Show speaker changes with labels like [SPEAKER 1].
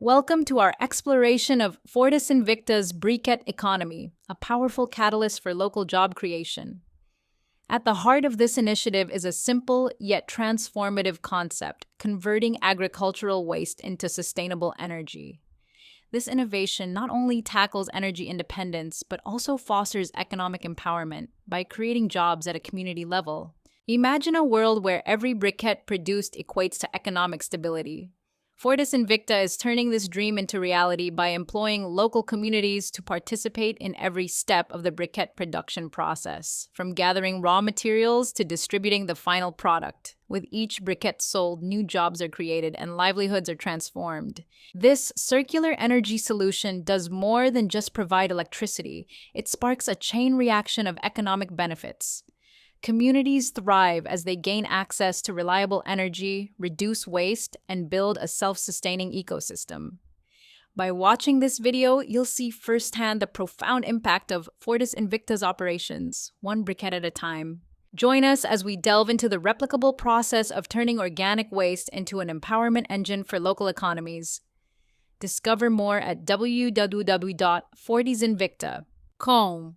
[SPEAKER 1] Welcome to our exploration of Fortis Invicta's Briquette economy, a powerful catalyst for local job creation. At the heart of this initiative is a simple yet transformative concept, converting agricultural waste into sustainable energy. This innovation not only tackles energy independence, but also fosters economic empowerment by creating jobs at a community level. Imagine a world where every briquette produced equates to economic stability. Fortis Invicta is turning this dream into reality by employing local communities to participate in every step of the briquette production process, from gathering raw materials to distributing the final product. With each briquette sold, new jobs are created and livelihoods are transformed. This circular energy solution does more than just provide electricity. It sparks a chain reaction of economic benefits. Communities thrive as they gain access to reliable energy, reduce waste, and build a self-sustaining ecosystem. By watching this video, you'll see firsthand the profound impact of Fortis Invicta's operations, one briquette at a time. Join us as we delve into the replicable process of turning organic waste into an empowerment engine for local economies. Discover more at www.fortisinvicta.com.